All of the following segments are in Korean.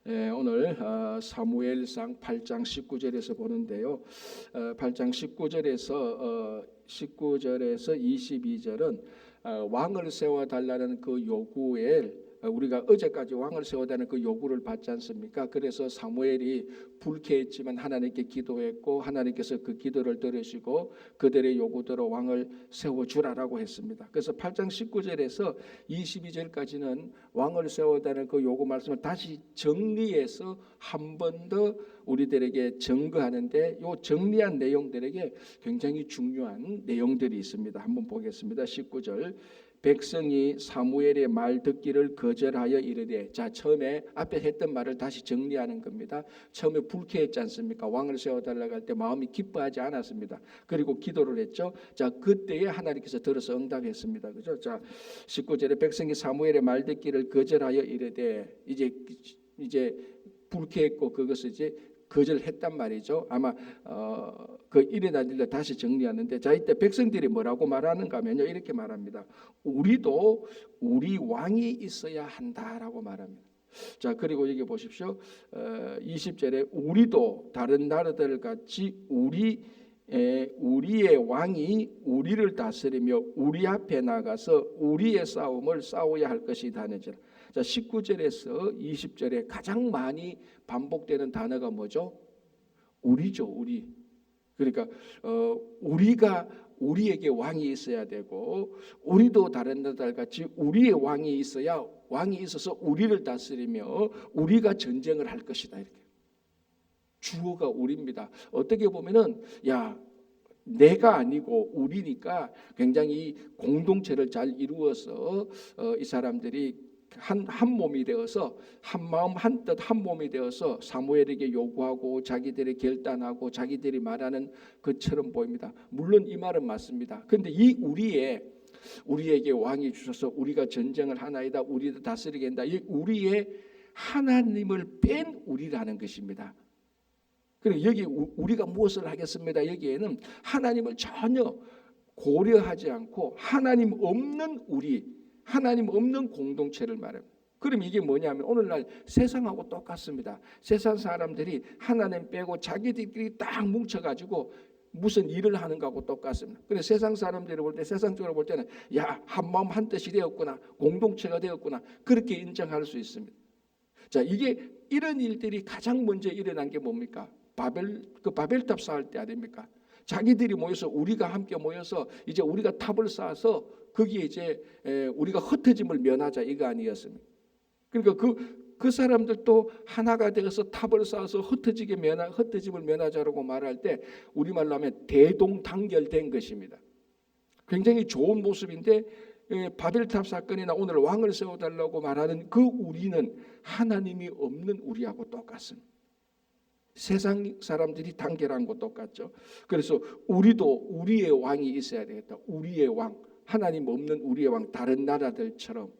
오늘 사무엘상 8장 19절에서 보는데요. 8장 19절에서 22절은 왕을 세워달라는 그 요구에 우리가 어제까지 왕을 세워달라는 그 요구를 받지 않습니까? 그래서 사무엘이 불쾌했지만 하나님께 기도했고 하나님께서 그 기도를 들으시고 그들의 요구대로 왕을 세워주라라고 했습니다. 그래서 8장 19절에서 22절까지는 왕을 세워달라는 그 요구 말씀을 다시 정리해서 한 번 더 우리들에게 증거하는데 이 정리한 내용들에게 굉장히 중요한 내용들이 있습니다. 한번 보겠습니다. 19절 백성이 사무엘의 말 듣기를 거절하여 이르되, 자, 처음에 앞에 했던 말을 다시 정리하는 겁니다. 처음에 불쾌했지 않습니까? 왕을 세워달라고 할 때 마음이 기뻐하지 않았습니다. 그리고 기도를 했죠. 자, 그때에 하나님께서 들어서 응답했습니다. 그죠? 자, 19절에 백성이 사무엘의 말 듣기를 거절하여 이르되, 이제 불쾌했고 그것을 이제 거절했단 말이죠. 아마 그 일어난 일을 다시 정리하는데, 자, 이때 백성들이 뭐라고 말하는가 하면요, 이렇게 말합니다. 우리도 우리 왕이 있어야 한다라고 말합니다. 자, 그리고 여기 보십시오. 20절에 우리도 다른 나라들 같이 우리의 왕이 우리를 다스리며 우리 앞에 나가서 우리의 싸움을 싸워야 할 것이다 하는지라. 자, 19절에서 20절에 가장 많이 반복되는 단어가 뭐죠? 우리죠, 우리. 그러니까 우리가 우리에게 왕이 있어야 되고, 우리도 다른 나라들 같이 우리의 왕이 있어야, 왕이 있어서 우리를 다스리며 우리가 전쟁을 할 것이다, 이렇게. 주어가 우리입니다. 어떻게 보면은 내가 아니고 우리니까 굉장히 공동체를 잘 이루어서 이 사람들이 한 몸이 되어서 한 마음 한 뜻 한 몸이 되어서 사무엘에게 요구하고 자기들이 결단하고 자기들이 말하는 것처럼 보입니다. 물론 이 말은 맞습니다. 그런데 이 우리에게 왕이 주셔서 우리가 전쟁을 하나이다, 우리도 다스리게 한다, 이 우리의 하나님을 뺀 우리라는 것입니다. 그리고 여기 우리가 무엇을 하겠습니다. 여기에는 하나님을 전혀 고려하지 않고 하나님 없는 우리, 하나님 없는 공동체를 말합니다. 그럼 이게 뭐냐면 오늘날 세상하고 똑같습니다. 세상 사람들이 하나님 빼고 자기들끼리 딱 뭉쳐가지고 무슨 일을 하는 거하고 똑같습니다. 그래서 세상 사람들이 볼 때, 세상적으로 볼 때는 한 마음 한 뜻이 되었구나, 공동체가 되었구나, 그렇게 인정할 수 있습니다. 자, 이게 이런 일들이 가장 먼저 일어난 게 뭡니까? 바벨탑 쌓을 때 아닙니까? 자기들이 모여서, 우리가 함께 모여서 이제 우리가 탑을 쌓아서 거기에 이제 우리가 흩어짐을 면하자, 이거 아니었습니까? 그러니까 그 사람들도 하나가 되어서 탑을 쌓아서 흩어짐을 면하자라고 말할 때 우리말로 하면 대동단결된 것입니다. 굉장히 좋은 모습인데, 바벨탑 사건이나 오늘 왕을 세워달라고 말하는 그 우리는 하나님이 없는 우리하고 똑같습니다. 세상 사람들이 단결한 것 똑같죠. 그래서 우리도 우리의 왕이 있어야 되겠다. 우리의 왕, 하나님 없는 우리의 왕, 다른 나라들처럼.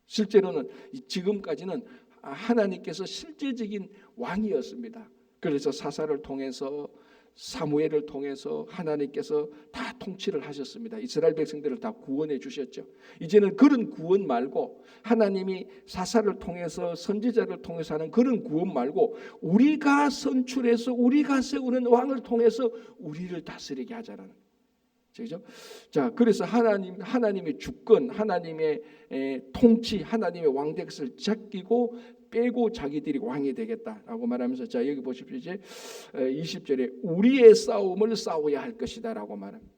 실제로는 지금까지는 하나님께서 실제적인 왕이었습니다. 그래서 사사를 통해서, 사무엘을 통해서 하나님께서 다 통치를 하셨습니다. 이스라엘 백성들을 다 구원해 주셨죠. 이제는 그런 구원 말고, 하나님이 사사를 통해서, 선지자를 통해서 하는 그런 구원 말고, 우리가 선출해서 우리가 세우는 왕을 통해서 우리를 다스리게 하자는, 그렇죠? 자, 그래서 하나님의 주권, 하나님의 통치, 하나님의 왕대것을 잡기고 빼고 자기들이 왕이 되겠다라고 말하면서, 자, 여기 보십시오. 이제 20절에 우리의 싸움을 싸워야 할 것이다라고 말합니다.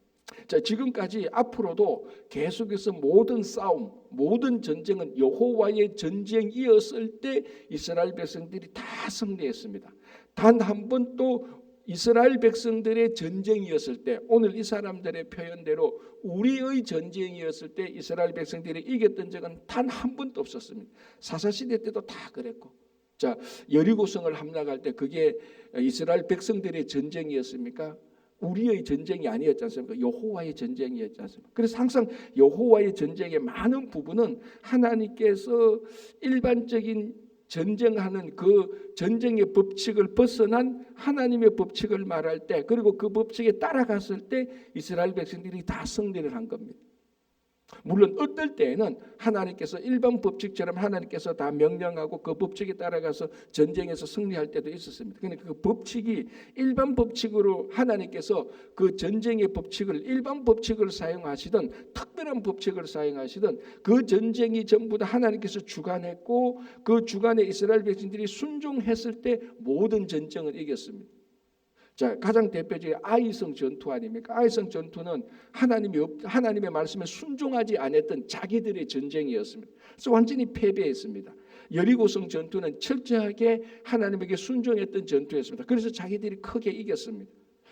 자, 지금까지 앞으로도 계속해서 모든 싸움, 모든 전쟁은 여호와의 전쟁이었을 때 이스라엘 백성들이 다 승리했습니다. 단 한 번도 이스라엘 백성들의 전쟁이었을 때, 오늘 이 사람들의 표현대로 우리의 전쟁이었을 때 이스라엘 백성들이 이겼던 적은 단 한 번도 없었습니다. 사사시대 때도 다 그랬고, 자, 여리고성을 함락할 때 그게 이스라엘 백성들의 전쟁이었습니까? 우리의 전쟁이 아니었지 않습니까? 여호와의 전쟁이었지 않습니까? 그래서 항상 여호와의 전쟁의 많은 부분은 하나님께서 일반적인 전쟁하는 그 전쟁의 법칙을 벗어난 하나님의 법칙을 말할 때, 그리고 그 법칙에 따라갔을 때 이스라엘 백성들이 다 승리를 한 겁니다. 물론 어떨 때에는 하나님께서 일반 법칙처럼 하나님께서 다 명령하고 그 법칙에 따라가서 전쟁에서 승리할 때도 있었습니다. 그러니까 그 법칙이 일반 법칙으로 하나님께서 그 전쟁의 법칙을 일반 법칙을 사용하시든 특별한 법칙을 사용하시든 그 전쟁이 전부 다 하나님께서 주관했고 그 주관에 이스라엘 백성들이 순종했을 때 모든 전쟁을 이겼습니다. 자, 가장 대표적인 아이성 전투 아닙니까? 아이성 전투는 하나님의 말씀에 순종하지 않았던 자기들의 전쟁이었습니다. 그래서 완전히 패배했습니다. 여리고성 전투는 철저하게 하나님에게 순종했던 전투였습니다. 그래서 자기들이 크게 이겼습니다.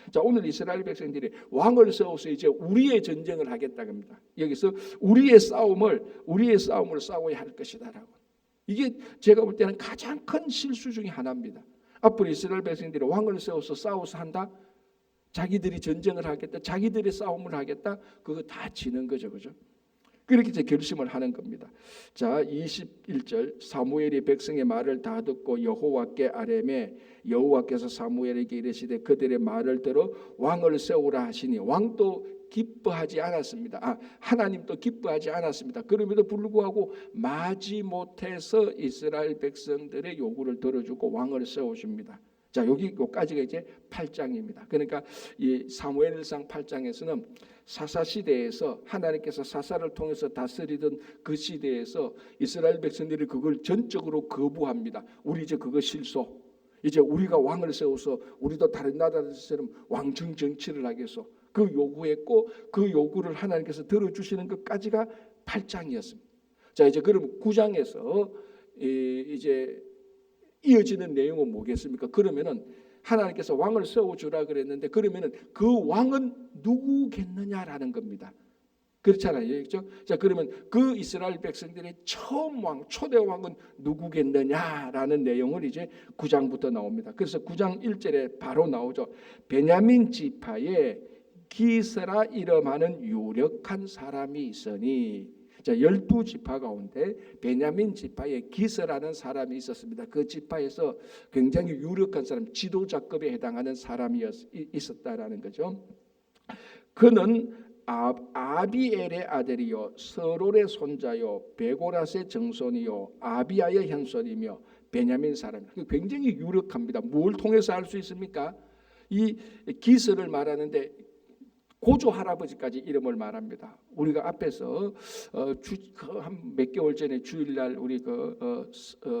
자, 오늘 이스라엘 백성들이 왕을 세워서 이제 우리의 전쟁을 하겠다고 합니다. 여기서 우리의 싸움을 싸워야 할 것이다라고. 이게 제가 볼 때는 가장 큰 실수 중에 하나입니다. 앞으로 이스라엘 백성들이 왕을 세워서 싸워서 한다. 자기들이 전쟁을 하겠다. 자기들의 싸움을 하겠다. 그거 다 지는 거죠. 그죠? 그렇게 이제 결심을 하는 겁니다. 자, 21절 사무엘이 백성의 말을 다 듣고 여호와께 아뢰매 여호와께서 사무엘에게 이르시되 그들의 말을 들어 왕을 세우라 하시니 왕도 기뻐하지 않았습니다. 하나님도 기뻐하지 않았습니다. 그럼에도 불구하고 마지못해서 이스라엘 백성들의 요구를 들어주고 왕을 세우십니다. 자, 여기까지가 이제 8장입니다. 그러니까 이 사무엘상 8장에서는 사사 시대에서 하나님께서 사사를 통해서 다스리던 그 시대에서 이스라엘 백성들이 그걸 전적으로 거부합니다. 우리 이제 그거 실소. 이제 우리가 왕을 세워서 우리도 다른 나라들처럼 왕정 정치를 하겠소. 그 요구했고 그 요구를 하나님께서 들어주시는 것까지가 8장이었습니다. 자, 이제 그럼 9장에서 이제 이어지는 내용은 뭐겠습니까? 그러면은 하나님께서 왕을 세워주라 그랬는데 그러면은 그 왕은 누구겠느냐라는 겁니다. 그렇잖아요. 그렇죠? 자, 그러면 그 이스라엘 백성들의 처음 왕, 초대 왕은 누구겠느냐라는 내용을 이제 9장부터 나옵니다. 그래서 9장 1절에 바로 나오죠. 베냐민 지파에 기스라 이름하는 유력한 사람이 있으니, 자, 12지파 가운데 베냐민 지파에 기스라는 사람이 있었습니다. 그 지파에서 굉장히 유력한 사람, 지도자급에 해당하는 사람이 있었다라는 거죠. 그는 아비엘의 아들이요 서롤의 손자요 베고라스의 정손이요 아비아의 현손이며 베냐민 사람입니다. 굉장히 유력합니다. 뭘 통해서 알 수 있습니까? 이 기스를 말하는데 고조 할아버지까지 이름을 말합니다. 우리가 앞에서 한 몇 개월 전에 주일날 우리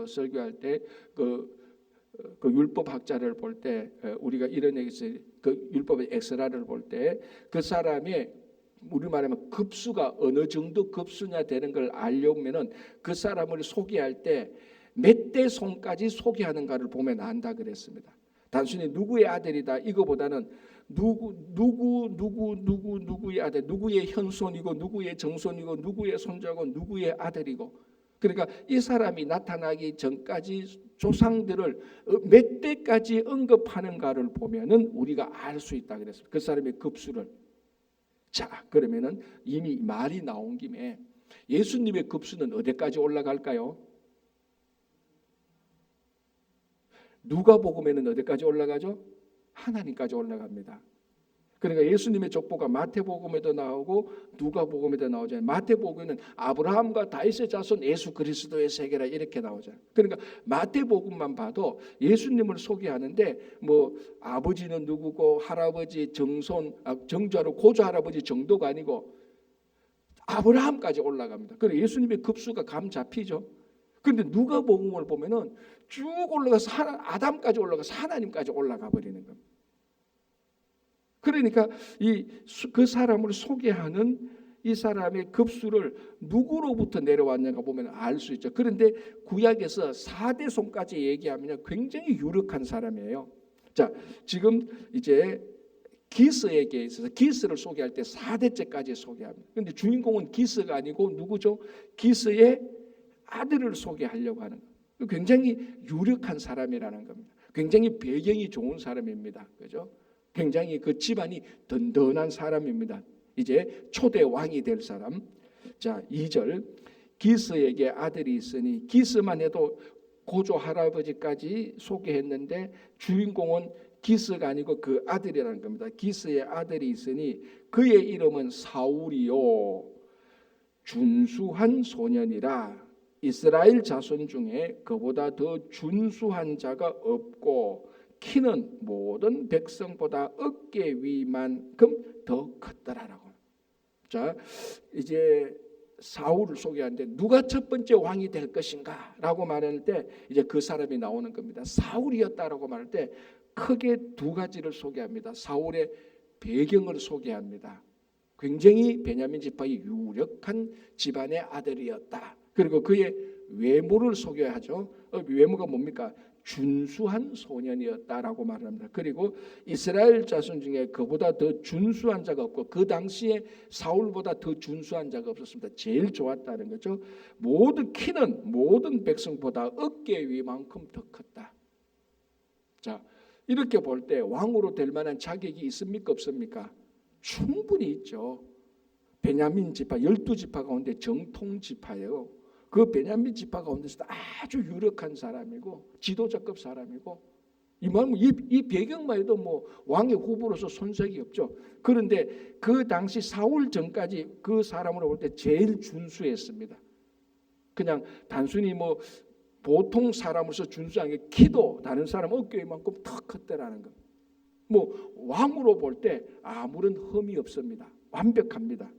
설교할 때 그 율법 학자를 볼 때 우리가 이런 얘기했어요. 그 율법의 엑스라를 볼 때 그 사람의 우리 말하면 급수가 어느 정도 급수냐 되는 걸 알려면은 그 사람을 소개할 때 몇 대 손까지 소개하는가를 보면 안다 그랬습니다. 단순히 누구의 아들이다 이거보다는 누구의 아들, 누구의 현손이고 누구의 정손이고 누구의 손자고 누구의 아들이고, 그러니까 이 사람이 나타나기 전까지 조상들을 몇 대까지 언급하는가를 보면은 우리가 알 수 있다 그랬습니다. 그 사람의 급수를. 자, 그러면은 이미 말이 나온 김에 예수님의 급수는 어디까지 올라갈까요? 누가복음에는 어디까지 올라가죠? 하나님까지 올라갑니다. 그러니까 예수님의 족보가 마태복음에도 나오고 누가복음에도 나오잖아요. 마태복음에는 아브라함과 다윗의 자손 예수 그리스도의 세계라 이렇게 나오잖아요. 그러니까 마태복음만 봐도 예수님을 소개하는데 뭐 아버지는 누구고 할아버지 정손 정조하러 고조 할아버지 정도가 아니고 아브라함까지 올라갑니다. 그래서 예수님의 급수가 감 잡히죠. 그런데 누가복음을 보면은 쭉 올라가서 아담까지 올라가서 하나님까지 올라가 버리는 겁니다. 그러니까 그 사람을 소개하는 이 사람의 급수를 누구로부터 내려왔는가 보면 알 수 있죠. 그런데 구약에서 4대 손까지 얘기하면 굉장히 유력한 사람이에요. 자, 지금 이제 기스에게 있어서 기스를 소개할 때 4대째까지 소개합니다. 그런데 주인공은 기스가 아니고 누구죠? 기스의 아들을 소개하려고 하는 거예요. 굉장히 유력한 사람이라는 겁니다. 굉장히 배경이 좋은 사람입니다. 그죠? 굉장히 그 집안이 든든한 사람입니다. 이제 초대 왕이 될 사람. 자, 2절 기스에게 아들이 있으니, 기스만 해도 고조 할아버지까지 소개했는데 주인공은 기스가 아니고 그 아들이라는 겁니다. 기스의 아들이 있으니 그의 이름은 사울이요. 준수한 소년이라 이스라엘 자손 중에 그보다 더 준수한 자가 없고 키는 모든 백성보다 어깨 위만큼 더 컸더라라고. 자, 이제 사울을 소개하는데 누가 첫 번째 왕이 될 것인가라고 말할 때 이제 그 사람이 나오는 겁니다. 사울이었다라고 말할 때 크게 두 가지를 소개합니다. 사울의 배경을 소개합니다. 굉장히 베냐민 지파의 유력한 집안의 아들이었다. 그리고 그의 외모를 소개하죠. 외모가 뭡니까? 준수한 소년이었다라고 말합니다. 그리고 이스라엘 자손 중에 그보다 더 준수한 자가 없고 그 당시에 사울보다 더 준수한 자가 없었습니다. 제일 좋았다는 거죠. 모든 키는 모든 백성보다 어깨 위만큼 더 컸다. 자, 이렇게 볼 때 왕으로 될 만한 자격이 있습니까? 없습니까? 충분히 있죠. 베냐민 지파 12지파 가운데 정통 지파예요. 그 베냐민 지파 가운데서도 아주 유력한 사람이고 지도자급 사람이고 이 배경만 해도 뭐 왕의 후보로서 손색이 없죠. 그런데 그 당시 사울 전까지 그 사람으로 볼 때 제일 준수했습니다. 그냥 단순히 뭐 보통 사람으로서 준수한 게 키도 다른 사람 어깨만큼 더 컸다라는 것. 뭐 왕으로 볼 때 아무런 흠이 없습니다. 완벽합니다.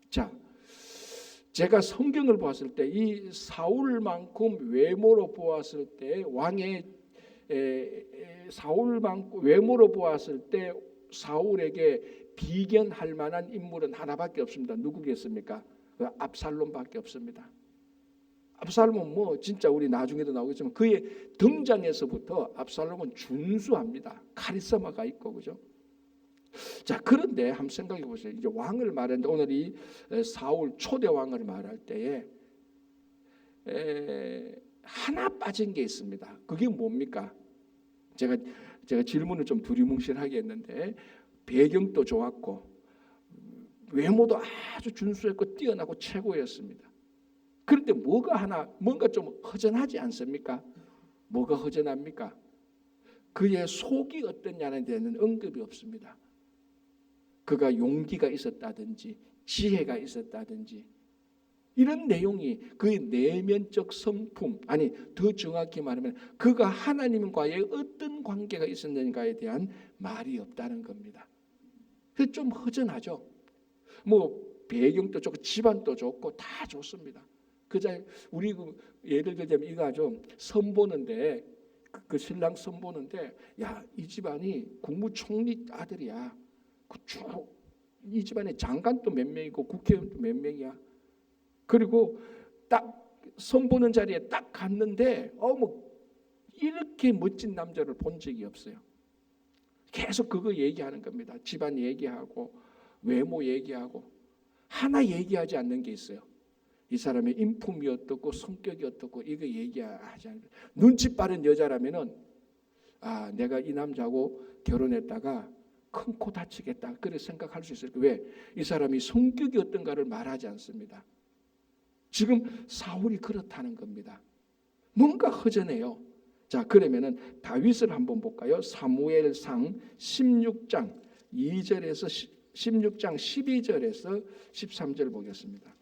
자, 제가 성경을 보았을 때 이 사울만큼 외모로 보았을 때 왕의 사울만큼 외모로 보았을 때 사울에게 비견할 만한 인물은 하나밖에 없습니다. 누구겠습니까? 압살롬밖에 없습니다. 압살롬은 뭐 진짜 우리 나중에도 나오겠지만 그의 등장에서부터 압살롬은 준수합니다. 카리스마가 있고 그죠? 자, 그런데 한번 생각해 보세요. 이제 왕을 말하는데 오늘 이 사울 초대 왕을 말할 때에 하나 빠진 게 있습니다. 그게 뭡니까? 제가 질문을 좀 두리뭉실하게 했는데 배경도 좋았고 외모도 아주 준수했고 뛰어나고 최고였습니다. 그런데 뭔가 좀 허전하지 않습니까? 뭐가 허전합니까? 그의 속이 어떠냐는 데는 언급이 없습니다. 그가 용기가 있었다든지 지혜가 있었다든지 이런 내용이 그의 내면적 성품, 아니 더 정확히 말하면 그가 하나님과의 어떤 관계가 있었는가에 대한 말이 없다는 겁니다. 그래서 좀 허전하죠. 뭐 배경도 좋고 집안도 좋고 다 좋습니다. 그자 우리 예를 들자면 이거 좀 선보는데 그 신랑 선보는데 야, 이 집안이 국무총리 아들이야. 이 집안에 장관도 몇 명이고 국회의원도 몇 명이야. 그리고 딱 선보는 자리에 딱 갔는데 뭐 이렇게 멋진 남자를 본 적이 없어요. 계속 그거 얘기하는 겁니다. 집안 얘기하고 외모 얘기하고 하나 얘기하지 않는 게 있어요. 이 사람의 인품이 어떻고 성격이 어떻고 이거 얘기하지 않는. 눈치 빠른 여자라면은 내가 이 남자하고 결혼했다가 큰 코 다치겠다 그렇게 생각할 수 있어요. 왜? 이 사람이 성격이 어떤가를 말하지 않습니다. 지금 사울이 그렇다는 겁니다. 뭔가 허전해요. 자, 그러면은 다윗을 한번 볼까요? 사무엘상 16장 2절에서 16장 12절에서 13절 보겠습니다.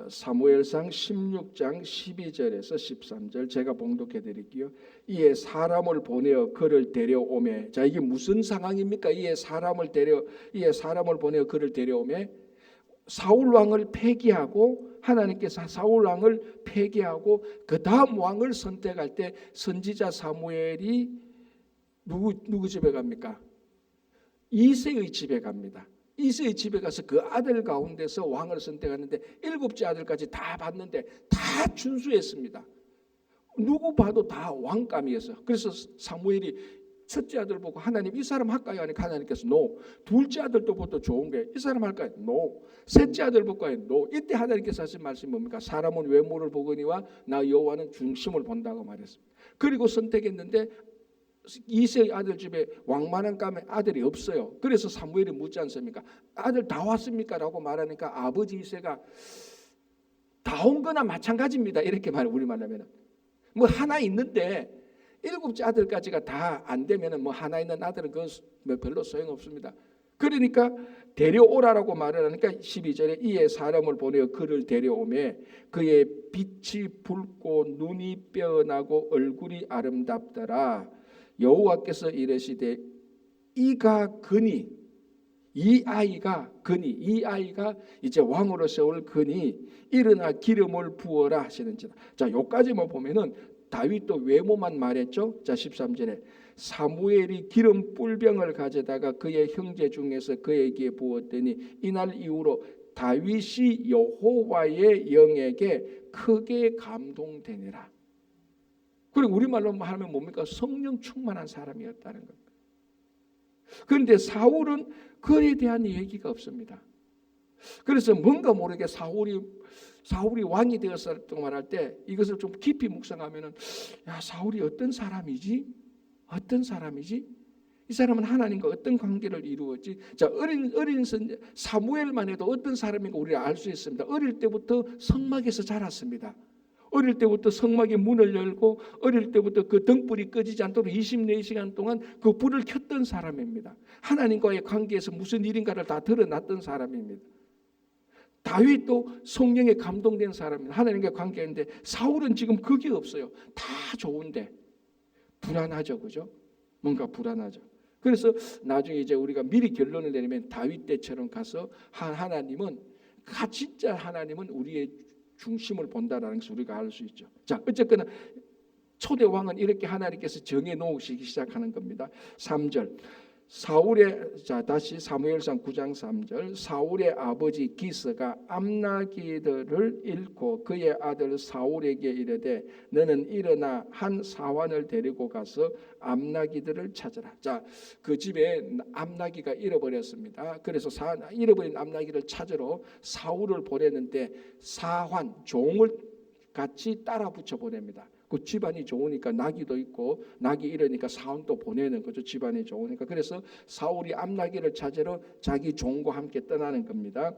사무엘상 16장 12절에서 13절 제가 봉독해 드릴게요. 이에 사람을 보내어 그를 데려오매. 자, 이게 무슨 상황입니까? 이에 사람을 보내어 그를 데려오매 사울 왕을 폐기하고 하나님께서 사울 왕을 폐기하고 그 다음 왕을 선택할 때 선지자 사무엘이 누구 집에 갑니까? 이새의 집에 갑니다. 이새의 집에 가서 그 아들 가운데서 왕을 선택하는데 7째 아들까지 다 봤는데 다 준수했습니다. 누구 봐도 다 왕감이었어요. 그래서 사무엘이 첫째 아들 보고 하나님 이 사람 할까요? 하니까 하나님께서 no. 둘째 아들도 보고 좋은 게 이 사람 할까요? no. 셋째 아들 볼까요? no. 이때 하나님께서 하신 말씀이 뭡니까? 사람은 외모를 보거니와 나 여호와는 중심을 본다고 말했습니다. 그리고 선택했는데 이새의 아들 집에 왕만한 감에 아들이 없어요. 그래서 사무엘이 묻지 않습니까? 아들 다 왔습니까? 라고 말하니까 아버지 이새가 다 온 거나 마찬가지입니다. 이렇게 우리 말하면 뭐 하나 있는데 7째 아들까지가 다 안 되면 뭐 하나 있는 아들은 그 별로 소용없습니다. 그러니까 데려오라라고 말을 하니까 12절에 이에 사람을 보내어 그를 데려오매 그의 빛이 붉고 눈이 빼어나고 얼굴이 아름답더라. 여호와께서 이르시되 이가 그니 이 아이가 이제 왕으로 세울 그니 일어나 기름을 부어라 하시는지라. 자, 요까지만 보면은 다윗도 외모만 말했죠. 자, 13절에 사무엘이 기름 뿔병을 가져다가 그의 형제 중에서 그에게 부었더니 이날 이후로 다윗이 여호와의 영에게 크게 감동되니라. 그리고 우리말로 하면 뭡니까? 성령 충만한 사람이었다는 겁니다. 그런데 사울은 그에 대한 얘기가 없습니다. 그래서 뭔가 모르게 사울이 왕이 되었다고 말할 때 이것을 좀 깊이 묵상하면은 야, 사울이 어떤 사람이지? 이 사람은 하나님과 어떤 관계를 이루었지? 자, 어린 사무엘만 해도 어떤 사람인가 우리가 알 수 있습니다. 어릴 때부터 성막에서 자랐습니다. 어릴 때부터 성막의 문을 열고 어릴 때부터 그 등불이 꺼지지 않도록 24시간 동안 그 불을 켰던 사람입니다. 하나님과의 관계에서 무슨 일인가를 다 드러났던 사람입니다. 다윗도 성령에 감동된 사람입니다. 하나님과 관계인데 사울은 지금 그게 없어요. 다 좋은데 불안하죠, 그죠? 뭔가 불안하죠. 그래서 나중에 이제 우리가 미리 결론을 내리면 다윗 때처럼 가서 하나님은 진짜 하나님은 우리의 중심을 본다라는 것을 우리가 알 수 있죠. 자, 어쨌거나 초대 왕은 이렇게 하나님께서 정해 놓으시기 시작하는 겁니다. 3절. 다시 사무엘상 9장 3절. 사울의 아버지 기스가 암나기들을 잃고 그의 아들 사울에게 이르되 너는 일어나 한 사환을 데리고 가서 암나기들을 찾으라. 자, 그 집에 암나기가 잃어버렸습니다. 그래서 잃어버린 암나기를 찾으러 사울을 보내는데 사환 종을 같이 따라 붙여 보냅니다. 그 집안이 좋으니까 나귀도 있고 나귀 잃으니까 사원도 보내는 거죠. 집안이 좋으니까. 그래서 사울이 암나기를 찾으러 자기 종과 함께 떠나는 겁니다.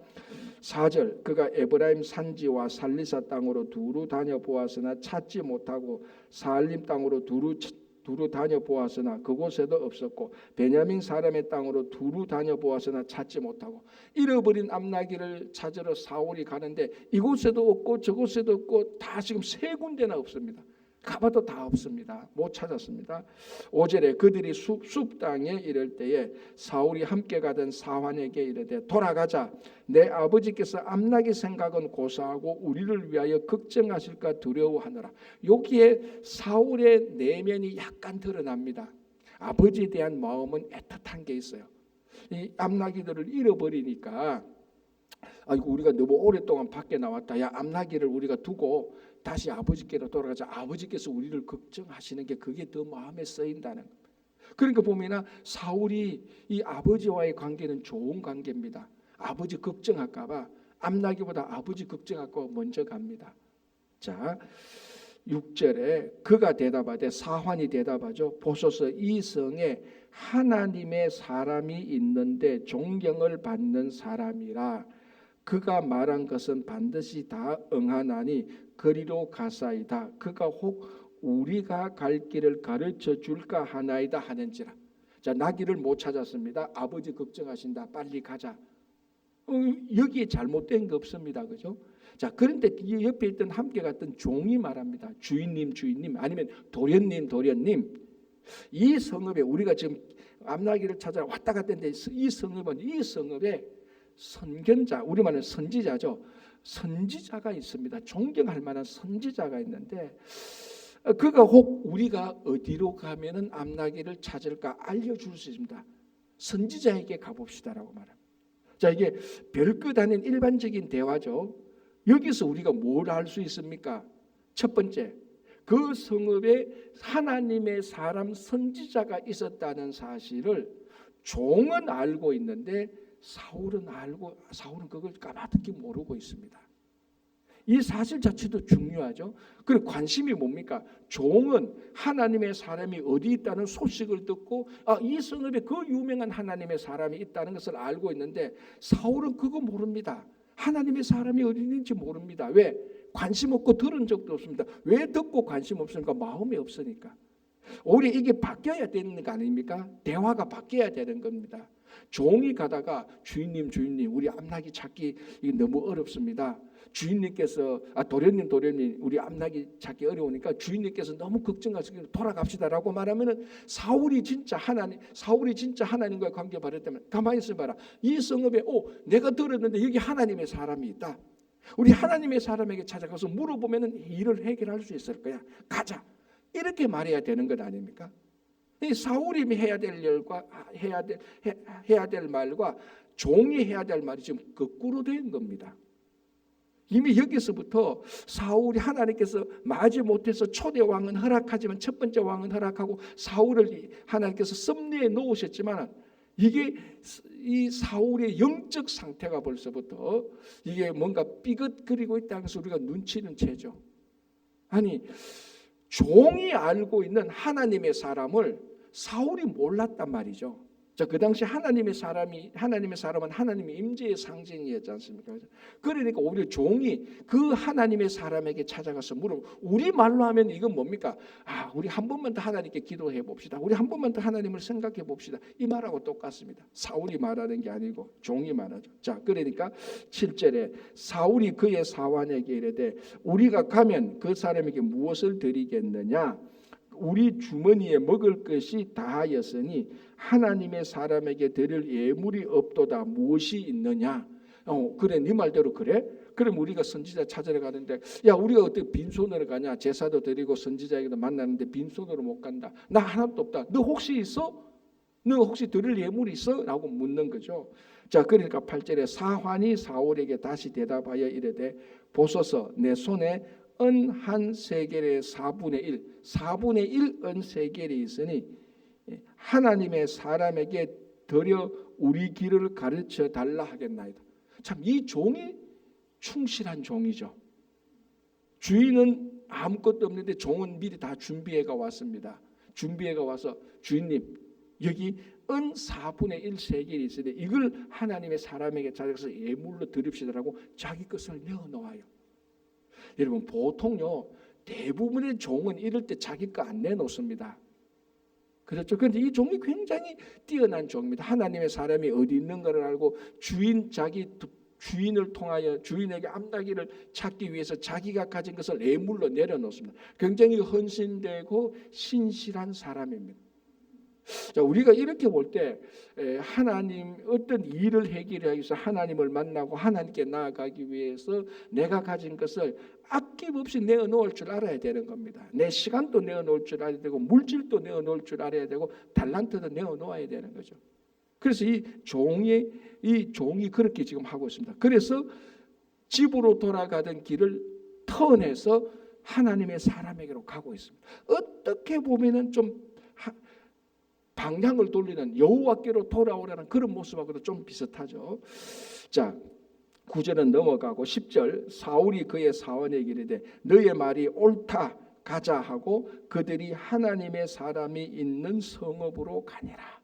4절 그가 에브라임 산지와 살리사 땅으로 두루 다녀보았으나 찾지 못하고 사알림 땅으로 두루 다녀보았으나 그곳에도 없었고 베냐민 사람의 땅으로 두루 다녀보았으나 찾지 못하고 잃어버린 암나기를 찾으러 사울이 가는데 이곳에도 없고 저곳에도 없고 다 지금 3군데나 없습니다. 가봐도 다 없습니다. 못 찾았습니다. 5절에 그들이 숲 땅에 이를 때에 사울이 함께 가던 사환에게 이르되 돌아가자. 내 아버지께서 암나기 생각은 고사하고 우리를 위하여 걱정하실까 두려워하노라. 여기에 사울의 내면이 약간 드러납니다. 아버지에 대한 마음은 애틋한 게 있어요. 이 암나기들을 잃어버리니까 아이고 우리가 너무 오랫동안 밖에 나왔다. 야, 암나기를 우리가 두고 다시 아버지께로 돌아가자. 아버지께서 우리를 걱정하시는 게 그게 더 마음에 쓰인다는 겁니다. 그러니까 보면 사울이 이 아버지와의 관계는 좋은 관계입니다. 아버지 걱정할까 봐 암나기보다 아버지 걱정할까 봐 먼저 갑니다. 자, 6절에 그가 대답하되 사환이 대답하죠. 보소서 이 성에 하나님의 사람이 있는데 존경을 받는 사람이라. 그가 말한 것은 반드시 다 응하나니 그리로 가사이다. 그가 혹 우리가 갈 길을 가르쳐 줄까 하나이다 하는지라. 자, 나귀를 못 찾았습니다. 아버지 걱정하신다. 빨리 가자. 여기에 잘못된 게 없습니다. 그죠? 자, 그런데 옆에 있던 함께 갔던 종이 말합니다. 주인님 아니면 도련님. 이 성읍에 우리가 지금 암나기를 찾아 왔다 갔다 했는데 이 성읍에 선견자, 우리말은 선지자죠. 선지자가 있습니다. 존경할 만한 선지자가 있는데 그가 혹 우리가 어디로 가면은 암나기를 찾을까 알려줄 수 있습니다. 선지자에게 가봅시다라고 말합니다. 자, 이게 별것 아닌 일반적인 대화죠. 여기서 우리가 뭘 알 수 있습니까? 첫 번째, 그 성읍에 하나님의 사람 선지자가 있었다는 사실을 종은 알고 있는데 사울은 그걸 까마득히 모르고 있습니다. 이 사실 자체도 중요하죠. 그리고 관심이 뭡니까? 종은 하나님의 사람이 어디 있다는 소식을 듣고 이 성읍에 그 유명한 하나님의 사람이 있다는 것을 알고 있는데 사울은 그거 모릅니다. 하나님의 사람이 어디 있는지 모릅니다. 왜? 관심 없고 들은 적도 없습니다. 왜 듣고 관심 없습니까? 마음이 없으니까. 오히려 이게 바뀌어야 되는 거 아닙니까? 대화가 바뀌어야 되는 겁니다. 종이 가다가 주인님 우리 암탉이 찾기 너무 어렵습니다. 주인님께서 도련님 우리 암탉이 찾기 어려우니까 주인님께서 너무 걱정하셔서 돌아갑시다라고 말하면은 사울이 진짜 하나님과의 관계 바랬다면 가만히 있어봐라. 이 성읍에 내가 들었는데 여기 하나님의 사람이 있다. 우리 하나님의 사람에게 찾아가서 물어보면은 일을 해결할 수 있을 거야. 가자. 이렇게 말해야 되는 것 아닙니까? 이 사울이 해야 될 일과 해야 될 말과 종이 해야 될 말이 지금 거꾸로 된 겁니다. 이미 여기서부터 사울이 하나님께서 마지 못해서 초대 왕은 허락하지만 첫 번째 왕은 허락하고 사울을 하나님께서 섭리에 놓으셨지만 이게 이 사울의 영적 상태가 벌써부터 이게 뭔가 삐걱거리고 있다는 것을 우리가 눈치는 채죠. 아니 종이 알고 있는 하나님의 사람을 사울이 몰랐단 말이죠. 그 당시 하나님의 사람은 하나님의 임재의 상징이었지 않습니까? 그러니까 오히려 종이 그 하나님의 사람에게 찾아가서 우리 말로 하면 이건 뭡니까? 우리 한 번만 더 하나님께 기도해 봅시다. 우리 한 번만 더 하나님을 생각해 봅시다. 이 말하고 똑같습니다. 사울이 말하는 게 아니고 종이 말하죠. 자, 그러니까 7절에 사울이 그의 사환에게 이르되 우리가 가면 그 사람에게 무엇을 드리겠느냐? 우리 주머니에 먹을 것이 다하였으니 하나님의 사람에게 드릴 예물이 없도다. 무엇이 있느냐? 그래, 네 말대로 그래? 그럼 우리가 선지자 찾으러 가는데 우리가 어떻게 빈손으로 가냐? 제사도 드리고 선지자에게도 만나는데 빈손으로 못 간다. 나 하나도 없다. 너 혹시 있어? 너 혹시 드릴 예물이 있어? 라고 묻는 거죠. 자, 그러니까 8절에 사환이 사울에게 다시 대답하여 이르되 보소서 내 손에 은 한 세겔의 4분의 1 은 세겔이 있으니 하나님의 사람에게 드려 우리 길을 가르쳐 달라 하겠나이다. 참 이 종이 충실한 종이죠. 주인은 아무것도 없는데 종은 미리 다 준비해가 왔습니다. 준비해가 와서 주인님 여기 은 4분의 1 세겔이 있으니 이걸 하나님의 사람에게 찾아서 예물로 드립시다라고 자기 것을 내어놓아요. 여러분 보통요 대부분의 종은 이럴 때 자기 거 안 내놓습니다. 그렇죠? 그런데 이 종이 굉장히 뛰어난 종입니다. 하나님의 사람이 어디 있는가를 알고 자기 주인을 통하여 주인에게 암탉이를 찾기 위해서 자기가 가진 것을 예물로 내려놓습니다. 굉장히 헌신되고 신실한 사람입니다. 자, 우리가 이렇게 볼 때 하나님 어떤 일을 해결하기 위해서 하나님을 만나고 하나님께 나아가기 위해서 내가 가진 것을 아낌없이 내어놓을 줄 알아야 되는 겁니다. 내 시간도 내어놓을 줄 알아야 되고 물질도 내어놓을 줄 알아야 되고 달란트도 내어놓아야 되는 거죠. 그래서 이 종이 그렇게 지금 하고 있습니다. 그래서 집으로 돌아가던 길을 턴해서 하나님의 사람에게로 가고 있습니다. 어떻게 보면은 좀 방향을 돌리는 여호와께로 돌아오라는 그런 모습하고도 좀 비슷하죠. 자, 9절은 넘어가고 10절 사울이 그의 사원에게 이르되 너의 말이 옳다 가자 하고 그들이 하나님의 사람이 있는 성읍으로 가니라.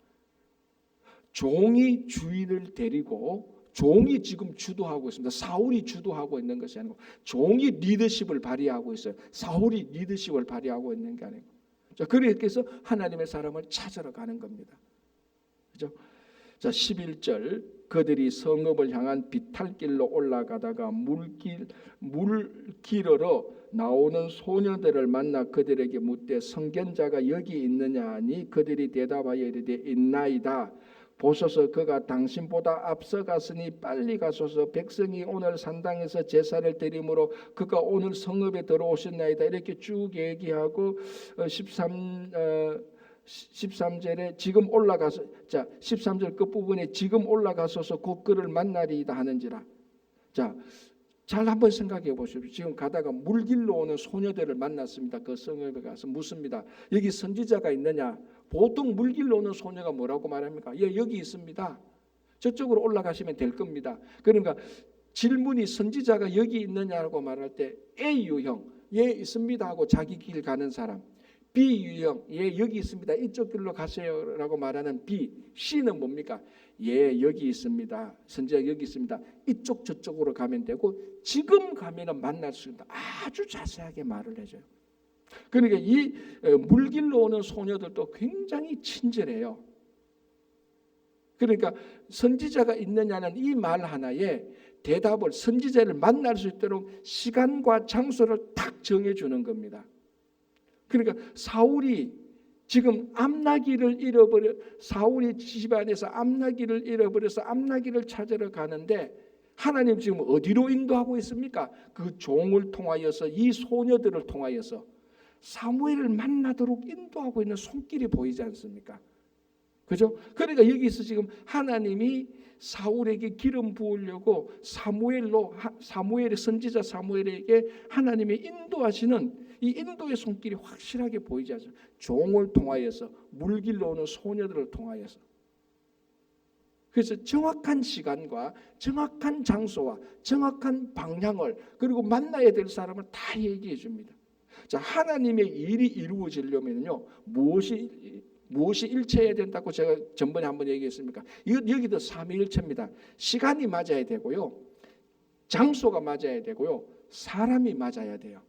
종이 주인을 데리고 종이 지금 주도하고 있습니다. 사울이 주도하고 있는 것이 아니고 종이 리더십을 발휘하고 있어요. 사울이 리더십을 발휘하고 있는 게 아니고. 자, 그렇게 해서 하나님의 사람을 찾으러 가는 겁니다. 그죠? 자, 11절 그들이 성읍을 향한 비탈길로 올라가다가 물길으로 나오는 소녀들을 만나 그들에게 묻되 선견자가 여기 있느냐 하니 그들이 대답하여 이르되 있나이다. 보소서 그가 당신보다 앞서갔으니 빨리 가소서. 백성이 오늘 산당에서 제사를 드림으로 그가 오늘 성읍에 들어오셨나이다. 이렇게 쭉 얘기하고 13절에 지금 올라가서 13절 끝부분에 지금 올라가소서 곧 그를 만나리이다 하는지라. 자, 잘 한번 생각해 보십시오. 지금 가다가 물길로 오는 소녀들을 만났습니다. 그 성읍에 가서 묻습니다. 여기 선지자가 있느냐? 보통 물길로 오는 소녀가 뭐라고 말합니까? 예, 여기 있습니다. 저쪽으로 올라가시면 될 겁니다. 그러니까 질문이 선지자가 여기 있느냐고 말할 때 A 유형, 예 있습니다 하고 자기 길 가는 사람, B 유형, 예 여기 있습니다. 이쪽 길로 가세요라고 말하는 B, C는 뭡니까? 예 여기 있습니다. 선지자 여기 있습니다. 이쪽 저쪽으로 가면 되고 지금 가면은 만날 수 있다. 아주 자세하게 말을 해줘요. 그러니까 이 물길로 오는 소녀들도 굉장히 친절해요. 그러니까 선지자가 있느냐는 이 말 하나에 대답을, 선지자를 만날 수 있도록 시간과 장소를 딱 정해주는 겁니다. 그러니까 사울이 지금 암나기를 잃어버려, 사울이 집안에서 암나기를 잃어버려서 암나기를 찾으러 가는데 하나님 지금 어디로 인도하고 있습니까? 그 종을 통하여서, 이 소녀들을 통하여서 사무엘을 만나도록 인도하고 있는 손길이 보이지 않습니까? 그죠? 그러니까 여기서 지금 하나님이 사울에게 기름 부으려고 사무엘의 선지자 사무엘에게 하나님이 인도하시는 이 인도의 손길이 확실하게 보이지 않습니까? 종을 통하여서, 물길로 오는 소녀들을 통하여서. 그래서 정확한 시간과 정확한 장소와 정확한 방향을, 그리고 만나야 될 사람을 다 얘기해 줍니다. 자, 하나님의 일이 이루어지려면요, 무엇이 일체해야 된다고 제가 전번에 한번 얘기했습니까? 여기도 삼위일체입니다. 시간이 맞아야 되고요, 장소가 맞아야 되고요, 사람이 맞아야 돼요.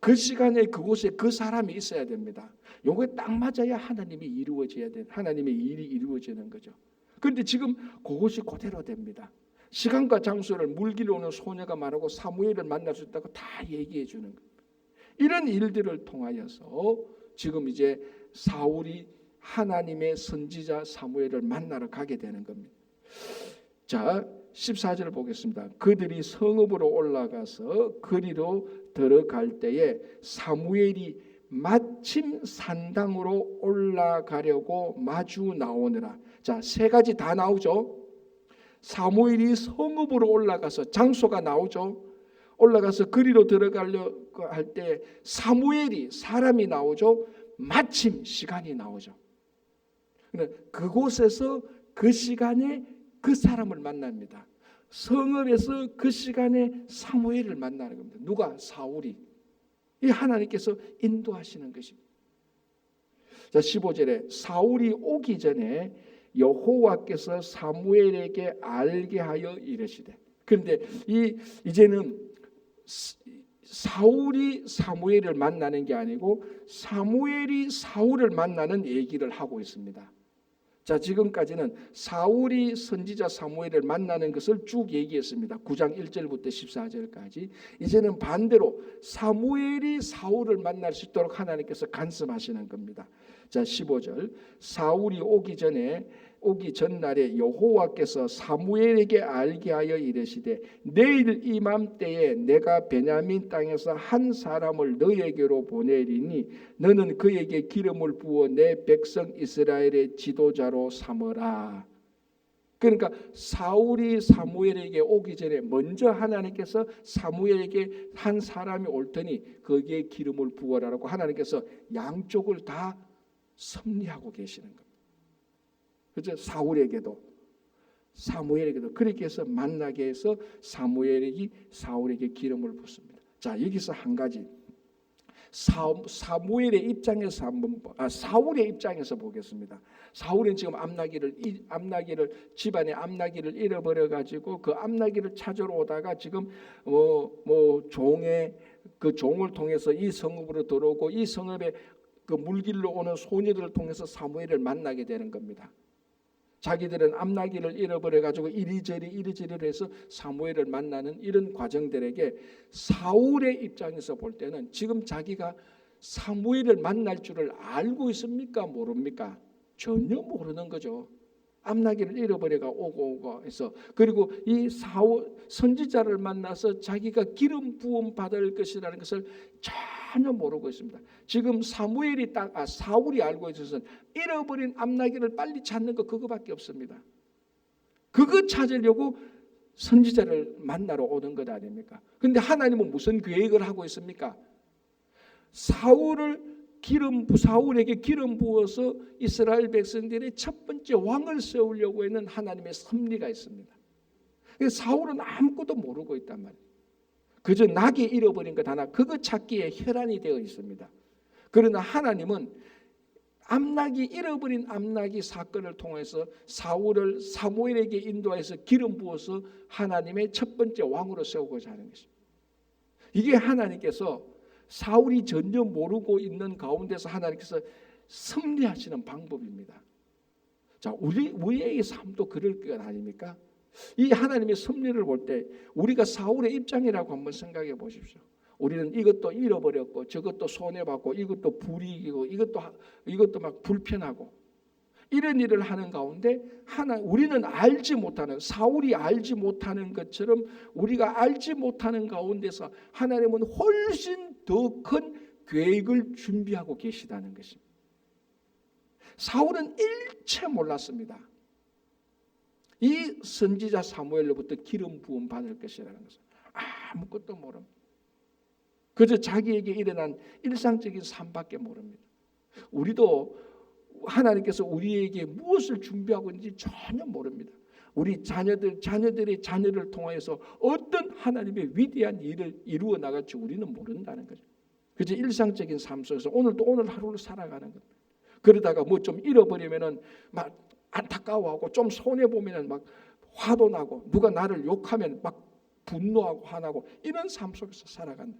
그 시간에 그곳에 그 사람이 있어야 됩니다. 요게 딱 맞아야 하나님이 이루어져야 돼. 하나님의 일이 이루어지는 거죠. 그런데 지금 그것이 그대로 됩니다. 시간과 장소를, 물길로 오는 소녀가 말하고 사무엘을 만날 수 있다고 다 얘기해 주는 겁니다. 이런 일들을 통하여서 지금 이제 사울이 하나님의 선지자 사무엘을 만나러 가게 되는 겁니다. 자, 14절 보겠습니다. 그들이 성읍으로 올라가서 거리로 들어갈 때에 사무엘이 마침 산당으로 올라가려고 마주 나오느라. 자, 세 가지 다 나오죠. 사무엘이 성읍으로 올라가서, 장소가 나오죠. 올라가서 거리로 들어가려고 할 때 사무엘이, 사람이 나오죠. 마침 시간이 나오죠. 그곳에서 그 시간에 그 사람을 만납니다. 성읍에서 그 시간에 사무엘을 만나는 겁니다. 누가? 사울이. 이 하나님께서 인도하시는 것입니다. 자, 15절에 사울이 오기 전에 여호와께서 사무엘에게 알게 하여 이르시되. 그런데 이제는 사울이 사무엘을 만나는 게 아니고 사무엘이 사울을 만나는 얘기를 하고 있습니다. 자, 지금까지는 사울이 선지자 사무엘을 만나는 것을 쭉 얘기했습니다. 9장 1절부터 14절까지. 이제는 반대로 사무엘이 사울을 만날 수 있도록 하나님께서 간섭하시는 겁니다. 자, 15절. 사울이 오기 전날에 여호와께서 사무엘에게 알게 하여 이르시되 내일 이맘때에 내가 베냐민 땅에서 한 사람을 너에게로 보내리니 너는 그에게 기름을 부어 내 백성 이스라엘의 지도자로 삼으라. 그러니까 사울이 사무엘에게 오기 전에 먼저 하나님께서 사무엘에게 한 사람이 올 테니 거기에 기름을 부어라라고 하나님께서 양쪽을 다 섭리하고 계시는 겁니다. 그렇죠? 사울에게도 사무엘에게도 그렇게 해서 만나게 해서 사무엘이 사울에게 기름을 붓습니다. 자, 여기서 한 가지 사무엘의 입장에서 사울의 입장에서 보겠습니다. 사울은 지금 집안의 암나기를 잃어버려 가지고 그 암나기를 찾으러 오다가 지금 종을 통해서 이 성읍으로 들어오고 이 성읍에 그 물길로 오는 소녀들을 통해서 사무엘을 만나게 되는 겁니다. 자기들은 암나기를 잃어버려 가지고 이리저리를 해서 사무엘을 만나는 이런 과정들에게 사울의 입장에서 볼 때는 지금 자기가 사무엘을 만날 줄을 알고 있습니까? 모릅니까? 전혀 모르는 거죠. 암나기를 잃어버려가 오고 해서, 그리고 이 선지자를 만나서 자기가 기름 부음 받을 것이라는 것을 전혀 모르고 있습니다. 지금 사울이 알고 있어서 잃어버린 암나기를 빨리 찾는 거 그거밖에 없습니다. 그거 찾으려고 선지자를 만나러 오는 것 아닙니까? 그런데 하나님은 무슨 계획을 하고 있습니까? 사울에게 기름 부어서 이스라엘 백성들의 첫 번째 왕을 세우려고 하는 하나님의 섭리가 있습니다. 사울은 아무것도 모르고 있단 말이에요. 그저 나귀 잃어버린 것 하나, 그거 찾기에 혈안이 되어 있습니다. 그러나 하나님은 잃어버린 암나기 사건을 통해서 사무엘에게 인도해서 기름 부어서 하나님의 첫 번째 왕으로 세우고자 하는 것입니다. 이게 하나님께서 사울이 전혀 모르고 있는 가운데서 하나님께서 섭리하시는 방법입니다. 자, 우리의 삶도 그럴 것 아닙니까? 이 하나님의 섭리를 볼 때 우리가 사울의 입장이라고 한번 생각해 보십시오. 우리는 이것도 잃어버렸고 저것도 손해받고 이것도 불이익이고 이것도 막 불편하고 이런 일을 하는 가운데 우리는 알지 못하는, 사울이 알지 못하는 것처럼 우리가 알지 못하는 가운데서 하나님은 훨씬 더 큰 계획을 준비하고 계시다는 것입니다. 사울은 일체 몰랐습니다. 이 선지자 사무엘로부터 기름 부음 받을 것이라는 것을 아무것도 모릅니다. 그저 자기에게 일어난 일상적인 삶밖에 모릅니다. 우리도 하나님께서 우리에게 무엇을 준비하고 있는지 전혀 모릅니다. 우리 자녀들의 자녀를 통하여서 어떤 하나님의 위대한 일을 이루어 나갈지 우리는 모른다는 거죠. 그저 일상적인 삶 속에서 오늘 하루를 살아가는 것. 그러다가 뭐 좀 잃어버리면은 막 안타까워하고 좀 손해 보면은 막 화도 나고 누가 나를 욕하면 막 분노하고 화나고 이런 삶 속에서 살아간다.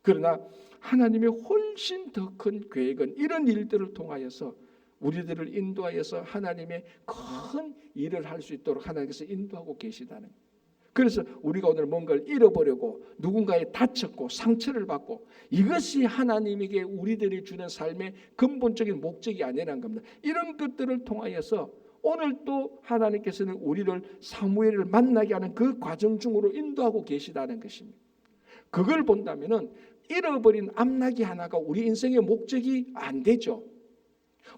그러나 하나님의 훨씬 더 큰 계획은 이런 일들을 통하여서 우리들을 인도하여서 하나님의 큰 일을 할 수 있도록 하나님께서 인도하고 계시다는 거예요. 그래서 우리가 오늘 뭔가를 잃어버리고 누군가에 다쳤고 상처를 받고 이것이 하나님에게 우리들이 주는 삶의 근본적인 목적이 아니라는 겁니다. 이런 것들을 통하여서 오늘 또 하나님께서는 우리를 사무엘을 만나게 하는 그 과정 중으로 인도하고 계시다는 것입니다. 그걸 본다면은 잃어버린 앞나기 하나가 우리 인생의 목적이 안 되죠.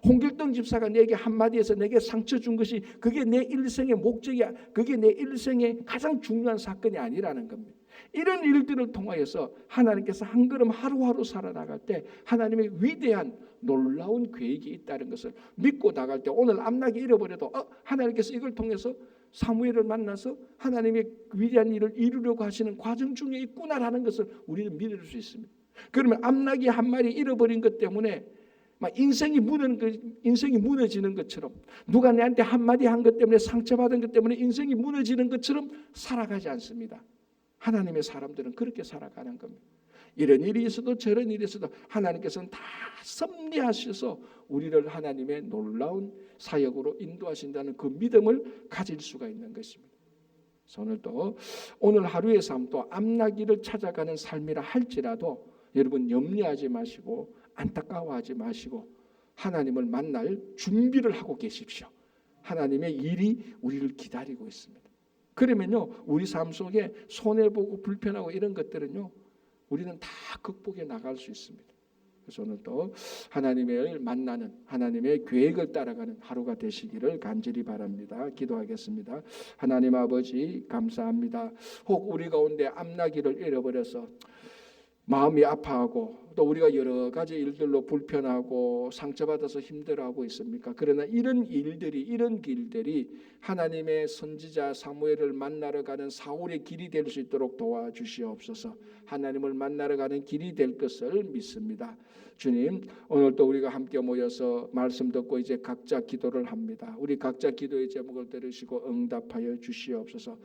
홍길동 집사가 내게 한마디에서 내게 상처 준 것이 그게 내 일생의 목적이야. 그게 내 일생의 가장 중요한 사건이 아니라는 겁니다. 이런 일들을 통하여서 하나님께서 한 걸음 하루하루 살아나갈 때 하나님의 위대한 놀라운 계획이 있다는 것을 믿고 나갈 때 오늘 앞나기 잃어버려도 하나님께서 이걸 통해서 사무엘을 만나서 하나님의 위대한 일을 이루려고 하시는 과정 중에 있구나라는 것을 우리는 믿을 수 있습니다. 그러면 앞나기 한 마리 잃어버린 것 때문에 막 인생이 무너지는 것처럼 누가 내한테 한마디 한 것 때문에 상처받은 것 때문에 인생이 무너지는 것처럼 살아가지 않습니다. 하나님의 사람들은 그렇게 살아가는 겁니다. 이런 일이 있어도 저런 일이 있어도 하나님께서는 다 섭리하셔서 우리를 하나님의 놀라운 사역으로 인도하신다는 그 믿음을 가질 수가 있는 것입니다. 오늘 하루의 삶도 앞나기를 찾아가는 삶이라 할지라도 여러분 염려하지 마시고 안타까워하지 마시고 하나님을 만날 준비를 하고 계십시오. 하나님의 일이 우리를 기다리고 있습니다. 그러면요 우리 삶 속에 손해보고 불편하고 이런 것들은요 우리는 다 극복해 나갈 수 있습니다. 그래서 오늘 또 하나님을 만나는 하나님의 계획을 따라가는 하루가 되시기를 간절히 바랍니다. 기도하겠습니다. 하나님 아버지 감사합니다. 혹 우리 가운데 앞나기를 잃어버려서 마음이 아파하고 또 우리가 여러 가지 일들로 불편하고 상처받아서 힘들어하고 있습니까? 그러나 이런 길들이 하나님의 선지자 사무엘을 만나러 가는 사울의 길이 될 수 있도록 도와주시옵소서. 하나님을 만나러 가는 길이 될 것을 믿습니다. 주님, 오늘도 우리가 함께 모여서 말씀 듣고 이제 각자 기도를 합니다. 우리 각자 기도의 제목을 들으시고 응답하여 주시옵소서.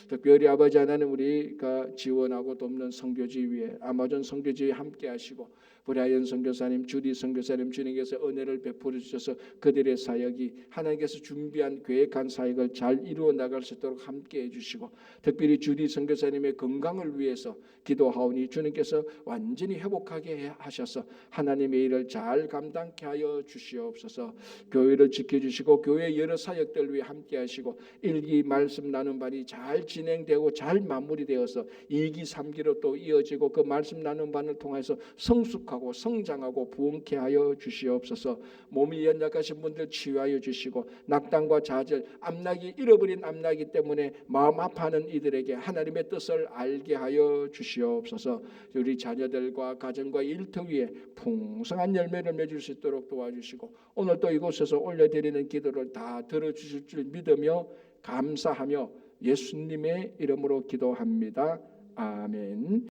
특별히 아버지 하나님 우리가 지원하고 돕는 선교지위에 아마존 선교지위에 함께 하시고 브라이언 선교사님, 주디 선교사님 주님께서 은혜를 베풀어 주셔서 그들의 사역이 하나님께서 준비한 계획한 사역을 잘 이루어 나갈 수 있도록 함께 해주시고 특별히 주디 선교사님의 건강을 위해서 기도하오니 주님께서 완전히 회복하게 하셔서 하나님의 일을 잘 감당케 하여 주시옵소서. 교회를 지켜주시고 교회 여러 사역들 위해 함께 하시고 1기 말씀 나눈 반이 잘 진행되고 잘 마무리되어서 2기 3기로 또 이어지고 그 말씀 나눈 반을 통해서 성숙하고 성장하고 부흥케 하여 주시옵소서. 몸이 연약하신 분들 치유하여 주시고 낙담과 좌절, 앞나기 잃어버린 앞나기 때문에 마음 아파하는 이들에게 하나님의 뜻을 알게 하여 주시옵소서. 우리 자녀들과 가정과 일터 위에 풍성한 열매를 맺을 수 있도록 도와주시고 오늘 또 이곳에서 올려드리는 기도를 다 들어주실 줄 믿으며 감사하며 예수님의 이름으로 기도합니다. 아멘.